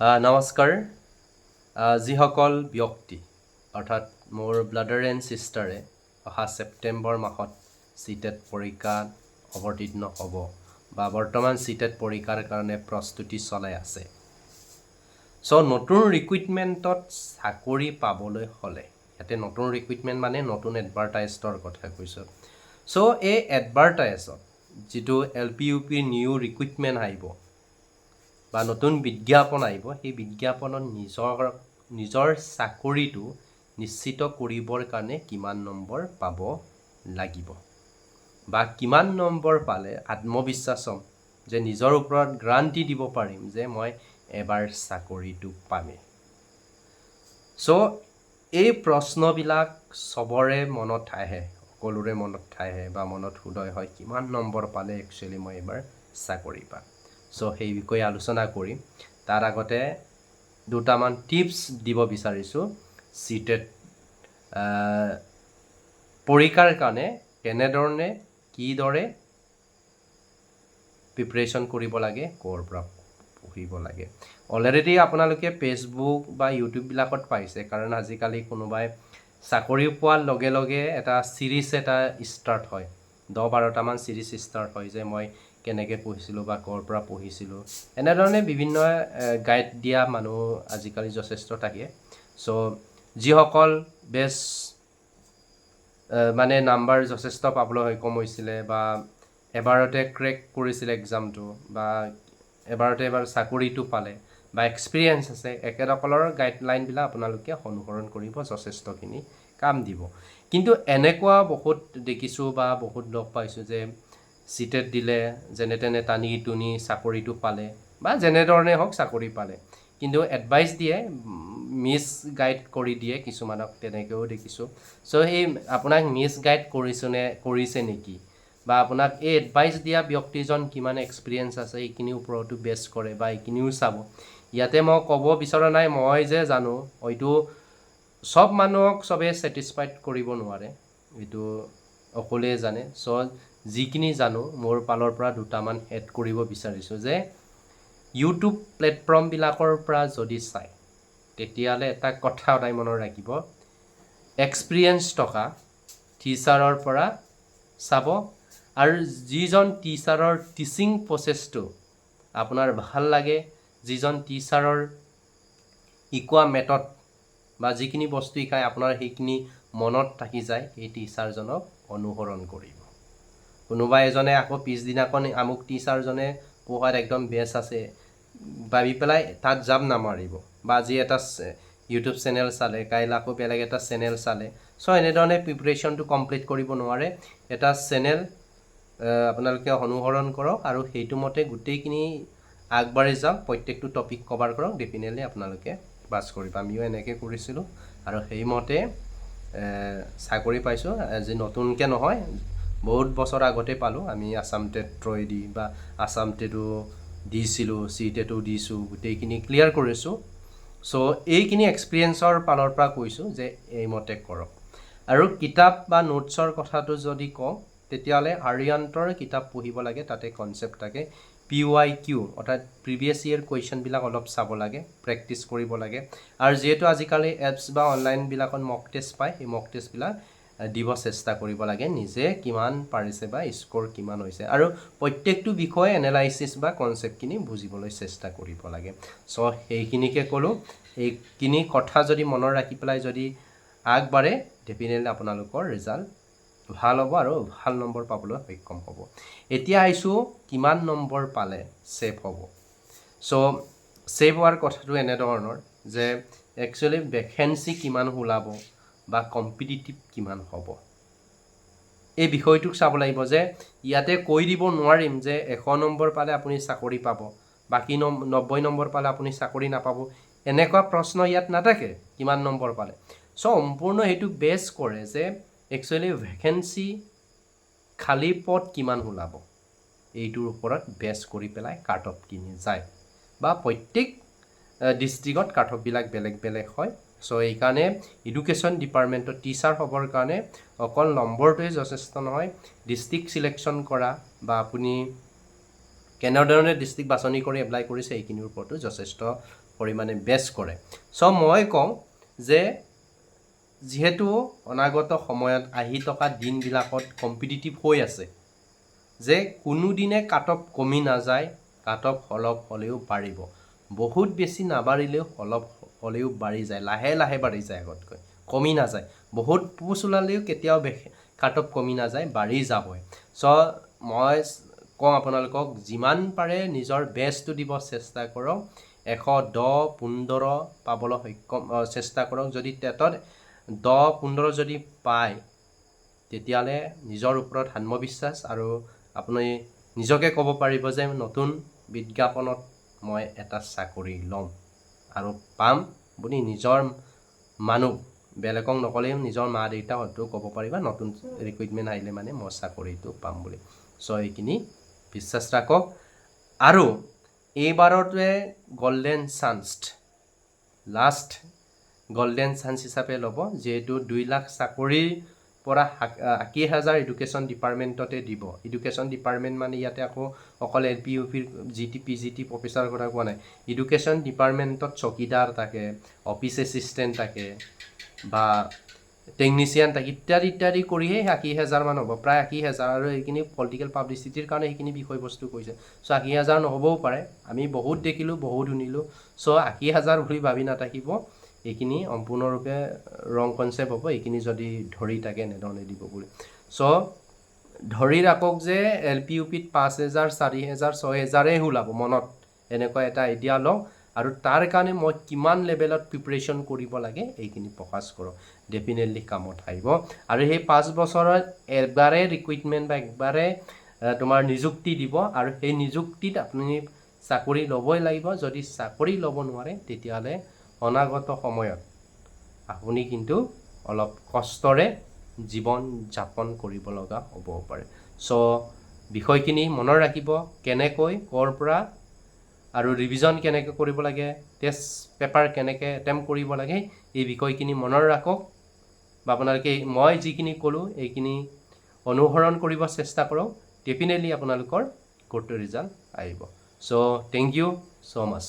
নমস্কাৰ যিসকল ব্যক্তি অৰ্থাৎ মোৰ ব্ৰাদাৰ এণ্ড ছিষ্টাৰে অহা ছেপ্টেম্বৰ মাহত চিটেট পৰীক্ষাত অৱতীৰ্ণ হ'ব বা বৰ্তমান চিটেট পৰীক্ষাৰ কাৰণে প্ৰস্তুতি চলাই আছে। চ' নতুন ৰিক্ৰুইটমেণ্টত চাকৰি পাবলৈ হ'লে ইয়াতে নতুন ৰিক্ৰুইটমেণ্ট মানে নতুন এডভাৰটাইজৰ কথা কৈছোঁ। চ' এই এডভাৰটাইজত যিটো LPUP নিউ ৰিক্ৰুইটমেণ্ট আহিব বা নতুন বিজ্ঞাপন আহিব, সেই বিজ্ঞাপনত নিজৰ চাকৰিটো নিশ্চিত কৰিবৰ কাৰণে কিমান নম্বৰ পাব লাগিব বা কিমান নম্বৰ পালে আত্মবিশ্বাস হ'ম যে নিজৰ ওপৰত গ্ৰান্টি দিব পাৰিম যে মই এবাৰ চাকৰিটো পামেই। চ' এই প্ৰশ্নবিলাক চবৰে মনত আহে, সকলোৰে মনত আহে বা মনত উদয় হয় কিমান নম্বৰ পালে একচুৱেলি মই এবাৰ চাকৰি পাম। চ' সেই বিষয়ে আলোচনা কৰিম। তাৰ আগতে দুটামান টিপছ দিব বিচাৰিছোঁ চিটেট পৰীক্ষাৰ কাৰণে কেনেধৰণে কিদৰে প্ৰিপাৰেশ্যন কৰিব লাগে, ক'ৰ পৰা পঢ়িব লাগে। অলৰেডি আপোনালোকে ফেচবুক বা ইউটিউববিলাকত পাইছে, কাৰণ আজিকালি কোনোবাই চাকৰি পোৱাৰ লগে লগে এটা ছিৰিজ ষ্টাৰ্ট হয়, 10-12টামান ছিৰিজ ষ্টাৰ্ট হয় যে মই কেনেকৈ পঢ়িছিলোঁ বা ক'ৰ পৰা পঢ়িছিলোঁ। এনেধৰণে বিভিন্ন গাইড দিয়া মানুহ আজিকালি যথেষ্ট থাকে। চ' যিসকল মানে নাম্বাৰ যথেষ্ট পাবলৈ সক্ষম হৈছিলে বা এবাৰতে ক্ৰেক কৰিছিলে এক্সামটো বা এবাৰতে চাকৰিটো পালে বা এক্সপিৰিয়েঞ্চ আছে, একেসকলৰ গাইডলাইনবিলাক আপোনালোকে অনুসৰণ কৰিব, যথেষ্টখিনি কাম দিব। কিন্তু এনেকুৱা বহুত দেখিছোঁ বা বহুত লগ পাইছোঁ যে চিটেট দিলে যেনে তেনে টানি টুনি চাকৰিটো পালে বা যেনেধৰণে হওক চাকৰি পালে, কিন্তু এডভাইচ দিয়ে, মিছ গাইড কৰি দিয়ে কিছুমানক, তেনেকৈও দেখিছোঁ। চ' সেই আপোনাক মিছ গাইড কৰিছে নেকি বা আপোনাক এই এডভাইচ দিয়া ব্যক্তিজন কিমান এক্সপিৰিয়েঞ্চ আছে এইখিনিৰ ওপৰতো বেছ কৰে বা এইখিনিও চাব। ইয়াতে মই ক'ব বিচৰা নাই মই যে জানো, হয়তো চব মানুহক চবেই ছেটিছফাইড কৰিব নোৱাৰে, এইটো সকলোৱে জানে। চ' যিখিনি জানো মোৰ ফালৰ পৰা দুটামান এড কৰিব বিচাৰিছোঁ যে ইউটিউব প্লেটফৰ্মবিলাকৰ পৰা যদি চায় তেতিয়াহ'লে এটা কথা সদায় মনত ৰাখিব, এক্সপিৰিয়েঞ্চ থকা টিচাৰৰ পৰা চাব, আৰু যিজন টিচাৰৰ টিচিং প্ৰচেছটো আপোনাৰ ভাল লাগে, যিজন টিচাৰৰ শিকোৱা মেথড বা যিখিনি বস্তু শিকায় আপোনাৰ সেইখিনি মনত থাকি যায়, সেই টিচাৰজনক অনুসৰণ কৰিব। কোনোবা এজনে আকৌ পিছদিনাখন আমুক টিচাৰজনে পঢ়াত একদম বেষ্ট আছে ভাবি পেলাই তাত জাপ নামাৰিব, বা আজি এটা ইউটিউব চেনেল চালে কাইলৈ আকৌ বেলেগ এটা চেনেল চালে। চ' এনেধৰণে প্ৰিপাৰেশ্যনটো কমপ্লিট কৰিব নোৱাৰে। এটা চেনেল আপোনালোকে অনুসৰণ কৰক আৰু সেইটো মতে গোটেইখিনি আগবাঢ়ি যাওক, প্ৰত্যেকটো টপিক কভাৰ কৰক, ডেফিনেটলি আপোনালোকে পাছ কৰিব। আমিও এনেকৈ কৰিছিলোঁ আৰু সেইমতে চাকৰি পাইছোঁ। আজি নতুনকৈ নহয়, বহুত বছৰ আগতে পালোঁ। আমি আছাম টেট থ্ৰুৱেদি বা আছাম টেটো দিছিলোঁ, চিটেটো দিছোঁ, গোটেইখিনি ক্লিয়াৰ কৰিছোঁ। চ' এইখিনি এক্সপিৰিয়েঞ্চৰ ফালৰ পৰা কৈছোঁ যে এইমতে কৰক। আৰু কিতাপ বা নোটছৰ কথাটো যদি কওঁ তেতিয়াহ'লে আৰিয়ান্তৰ কিতাপ পঢ়িব লাগে, তাতে কনচেপ্ট থাকে। PYQ অৰ্থাৎ প্ৰিভিয়াছ ইয়েৰ কুৱেশ্যনবিলাক অলপ চাব লাগে, প্ৰেক্টিছ কৰিব লাগে। আৰু যিহেতু আজিকালি এপছ বা অনলাইনবিলাকত মক টেষ্ট পায়, সেই মক টেষ্টবিলাক দিব চেষ্টা কৰিব লাগে, নিজে কিমান পাৰিছে বা স্ক'ৰ কিমান হৈছে, আৰু প্ৰত্যেকটো বিষয়ে এনালাইচিছ বা কনচেপ্টখিনি বুজিবলৈ চেষ্টা কৰিব লাগে। চ' সেইখিনিকে ক'লোঁ। এইখিনি কথা যদি মনত ৰাখি পেলাই যদি আগবাঢ়ে, ডেফিনেটলি আপোনালোকৰ ৰিজাল্ট ভাল হ'ব আৰু ভাল নম্বৰ পাবলৈ সক্ষম হ'ব। এতিয়া আহিছোঁ কিমান নম্বৰ পালে ছেভ হ'ব। চ' ছেভ হোৱাৰ কথাটো এনেধৰণৰ যে একচুৱেলি ভেকেঞ্চি কিমান ওলাব বা কম্পিটিটিভ কিমান হ'ব, এই বিষয়টোক চাব লাগিব। যে ইয়াতে কৈ দিব নোৱাৰিম যে 100 নম্বৰ পালে আপুনি চাকৰি পাব, বাকী 90 নম্বৰ পালে আপুনি চাকৰি নাপাব, এনেকুৱা প্ৰশ্ন ইয়াত নাথাকে কিমান নম্বৰ পালে। চ' সম্পূৰ্ণ সেইটো বেছ কৰে যে একচুৱেলি ভেকেঞ্চি খালী পদ কিমান ওলাব, এইটোৰ ওপৰত বেছ কৰি পেলাই কাট অফ কিনি যায়, বা প্ৰত্যেক ডিষ্ট্ৰিক্টত কাট অফবিলাক বেলেগ বেলেগ হয়। চ' এইকাৰণে এডুকেশ্যন ডিপাৰ্টমেণ্টত টিচাৰ হ'বৰ কাৰণে অকল নম্বৰটোৱে যথেষ্ট নহয়, ডিষ্ট্ৰিক্ট চিলেকশ্যন কৰা বা আপুনি কেনেধৰণে ডিষ্ট্ৰিক্ট বাছনি কৰি এপ্লাই কৰিছে এইখিনিৰ ওপৰতো যথেষ্ট পৰিমাণে বেষ্ট কৰে। চ' মই কওঁ যে যিহেতু অনাগত সময়ত আহি থকা দিনবিলাকত কম্পিটিটিভ হৈ আছে, যে কোনোদিনে কাট অফ কমি নাযায়, কাট অফ অলপ হ'লেও বাঢ়িব, বহুত বেছি নাবাঢ়িলেও অলপ হ'লেও বাঢ়ি যায়, লাহে লাহে বাঢ়ি যায়, আগতকৈ কমি নাযায়। বহুত পোচ ওলালেও কেতিয়াও কাট অফ কমি নাযায়, বাঢ়ি যাবই। চ' মই কওঁ আপোনালোকক যিমান পাৰে নিজৰ বেষ্টটো দিব চেষ্টা কৰক, 110, 15 পাবলৈ চেষ্টা কৰক। যদি টেটত 10, 15 যদি পায়, তেতিয়াহ'লে নিজৰ ওপৰত আত্মবিশ্বাস আৰু আপুনি নিজকে ক'ব পাৰিব যে নতুন বিজ্ঞাপনত মই এটা চাকৰি ল'ম আৰু পাম বুলি নিজৰ মানুহ, বেলেগক নক'লেও নিজৰ মা দেউতা হয়তো ক'ব পাৰিবা নতুন ৰিক্ৰুইটমেণ্ট আহিলে মানে মই চাকৰিটো পাম বুলি। চ' এইখিনি বিশ্বাস ৰাখক। আৰু এইবাৰটোৱে golden chance, last golden chance হিচাপে ল'ব, যিহেতু 2 লাখ চাকৰিৰ পৰা 80,000 এডুকেশ্যন ডিপাৰ্টমেণ্টতে দিব। এডুকেশ্যন ডিপাৰ্টমেণ্ট মানে ইয়াতে আকৌ অকল LP/UPৰ GT PGT প্ৰফেচাৰৰ কথা কোৱা নাই। এডুকেশ্যন ডিপাৰ্টমেণ্টত চকীদাৰ থাকে, অফিচ এছিষ্টেণ্ট থাকে বা টেকনিচিয়ান থাকে, ইত্যাদি ইত্যাদি কৰিহে 80,000 মান হ'ব, প্ৰায় 80,000। আৰু এইখিনি পলিটিকেল পাব্লিচিটিৰ কাৰণে সেইখিনি বিষয়বস্তু কৈছে। চ' 80,000 নহ'বও পাৰে, আমি বহুত দেখিলোঁ, বহুত শুনিলোঁ। চ' 80,000 বুলি ভাবি নাথাকিব, এইখিনি সম্পূৰ্ণৰূপে ৰং কনচেপ্ট হ'ব। এইখিনি যদি ধৰি থাকে এনেধৰণে দিব বুলি। চ' ধৰি ৰাখক যে LP/UPত 5,000, 4,000, 6,000 ওলাব, মনত এনেকুৱা এটা আইডিয়া লওক। আৰু তাৰ কাৰণে মই কিমান লেভেলত প্ৰিপেৰেশ্যন কৰিব লাগে এইখিনি ফ'কাছ কৰক, ডেফিনেটলি কামত আহিব। আৰু সেই 5 বছৰত একবাৰে ৰিক্ৰুইটমেণ্ট বা একবাৰে তোমাৰ নিযুক্তি দিব, আৰু সেই নিযুক্তিত আপুনি চাকৰি ল'বই লাগিব। যদি চাকৰি ল'ব নোৱাৰে, তেতিয়াহ'লে অনাগত সময়ত আপুনি কিন্তু অলপ কষ্টৰে জীৱন যাপন কৰিব লগা হ'ব পাৰে। চ' বিষয়খিনি মনত ৰাখিব, কেনেকৈ ক'ৰ পৰা আৰু ৰিভিজন কেনেকৈ কৰিব লাগে, টেষ্ট পেপাৰ কেনেকৈ এটেম্প কৰিব লাগে, এই বিষয়খিনি মনত ৰাখক। বা আপোনালোকে মই যিখিনি ক'লোঁ এইখিনি অনুসৰণ কৰিব চেষ্টা কৰক, ডেফিনেটলি আপোনালোকৰ গুড ৰিজাল্ট আহিব। চ' থেংক ইউ ছ' মাছ।